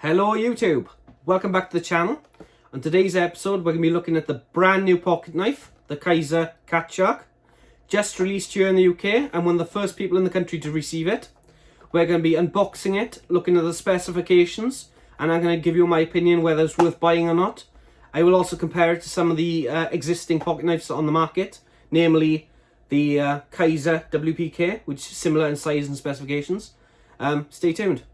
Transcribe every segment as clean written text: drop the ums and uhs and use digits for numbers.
Hello YouTube, welcome back to the channel. On today's episode we're going to be looking at the brand new pocket knife, the Kizer Cat Shark. Just released here in the UK. I'm one of the first people in the country to receive it. We're going to be unboxing it, looking at the specifications, and I'm going to give you my opinion whether it's worth buying or not. I will also compare it to some of the existing pocket knives on the market, namely the Kizer WPK, which is similar in size and specifications. Stay tuned.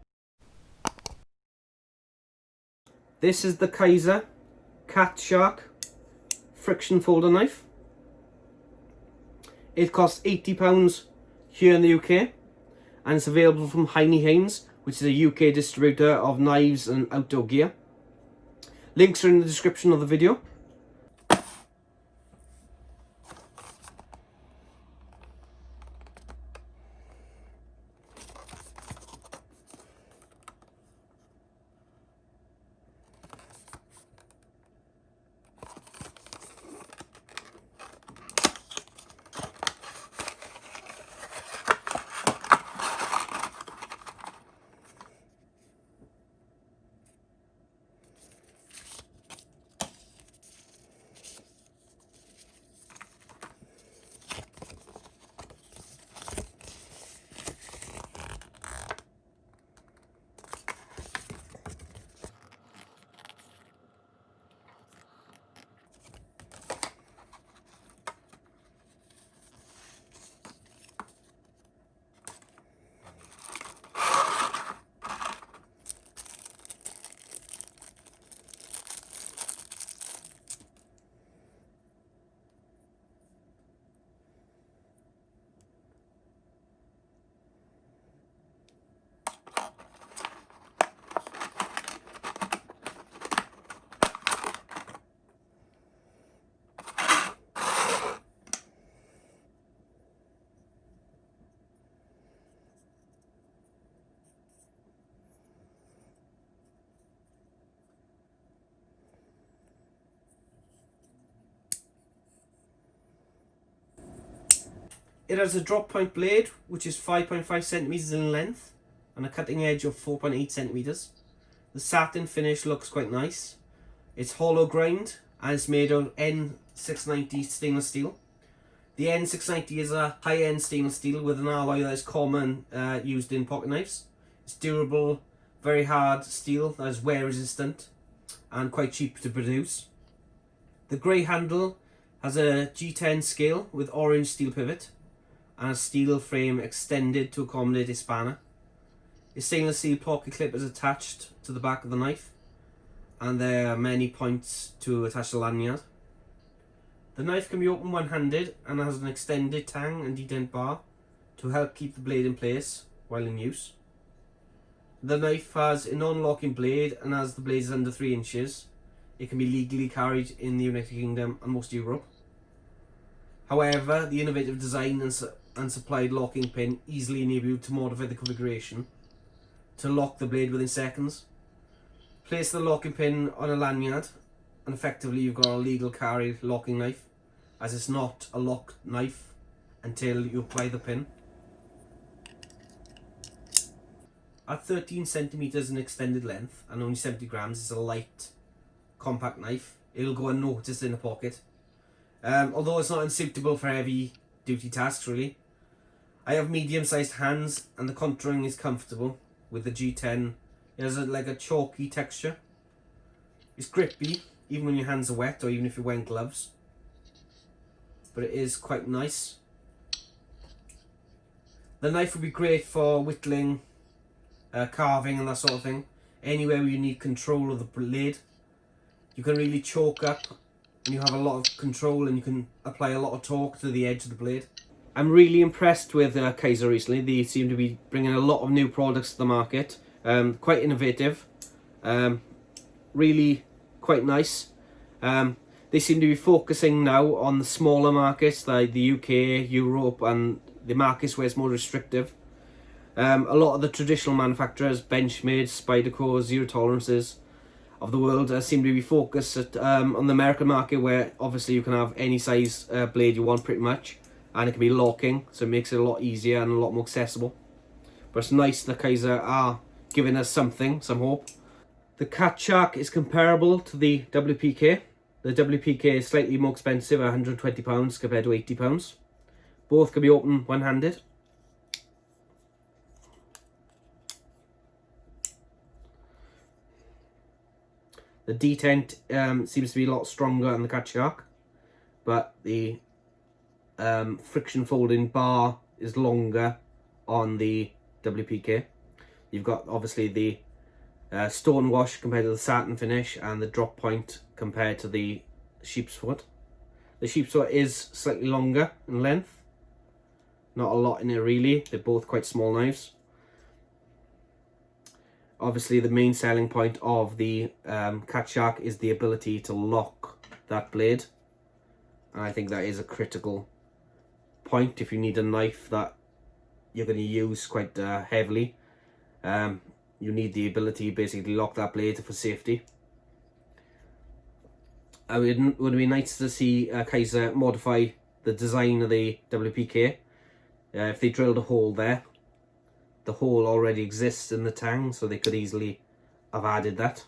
This is the Kizer Cat Shark friction folder knife. It costs £80 here in the UK, and it's available from Haynes, which is a UK distributor of knives and outdoor gear. Links are in the description of the video. It has a drop point blade which is 5.5 centimeters in length and a cutting edge of 4.8 centimeters. The satin finish looks quite nice. It's hollow grind and it's made of N690 stainless steel. The N690 is a high-end stainless steel with an alloy that is common used in pocket knives. It's durable, very hard steel that is wear resistant and quite cheap to produce. The grey handle has a G10 scale with orange steel pivot and a steel frame extended to accommodate a spanner. A stainless steel pocket clip is attached to the back of the knife, and there are many points to attach the lanyard. The knife can be opened one-handed and has an extended tang and detent bar to help keep the blade in place while in use. The knife has a non-locking blade, and as the blade is under 3 inches, it can be legally carried in the United Kingdom and most of Europe. However, the innovative design and supplied locking pin easily enable you to modify the configuration to lock the blade within seconds. Place the locking pin on a lanyard and effectively you've got a legal carry locking knife, as it's not a locked knife until you apply the pin. At 13 centimeters in extended length and only 70 grams, it's a light, compact knife. It'll go unnoticed in the pocket. Although it's not unsuitable for heavy duty tasks really. I have medium sized hands and the contouring is comfortable with the G10. It has like a chalky texture. It's grippy even when your hands are wet or even if you're wearing gloves. But it is quite nice. The knife would be great for whittling, carving and that sort of thing. Anywhere where you need control of the blade. You can really choke up and you have a lot of control and you can apply a lot of torque to the edge of the blade. I'm really impressed with Kizer recently. They seem to be bringing a lot of new products to the market. Quite innovative. Really quite nice. They seem to be focusing now on the smaller markets like the UK, Europe and the markets where it's more restrictive. A lot of the traditional manufacturers, Benchmade, Spyderco, Zero Tolerances of the world seem to be focused on the American market, where obviously you can have any size blade you want pretty much, and it can be locking, so it makes it a lot easier and a lot more accessible. But it's nice that Kizer are giving us something, some hope. The Cat Shark is comparable to the WPK. The WPK is slightly more expensive, £120 compared to £80. Both can be opened one-handed. The detent seems to be a lot stronger on the Cat Shark, but the friction folding bar is longer on the WPK. You've got obviously the stone wash compared to the satin finish, and the drop point compared to the sheep's foot. The sheep's foot is slightly longer in length. Not a lot in it really. They're both quite small knives. Obviously the main selling point of the Cat Shark is the ability to lock that blade. And I think that is a critical point if you need a knife that you're going to use quite heavily. You need the ability to basically lock that blade for safety. It would be nice to see Kizer modify the design of the WPK. If they drilled a hole there, the hole already exists in the tang, so they could easily have added that.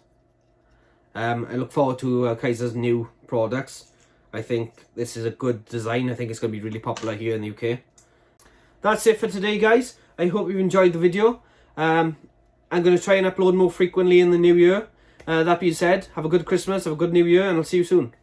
I look forward to Kizer's new products. I think this is a good design. I think it's going to be really popular here in the UK. That's it for today, guys. I hope you've enjoyed the video. I'm going to try and upload more frequently in the new year. That being said, have a good Christmas, have a good New Year, and I'll see you soon.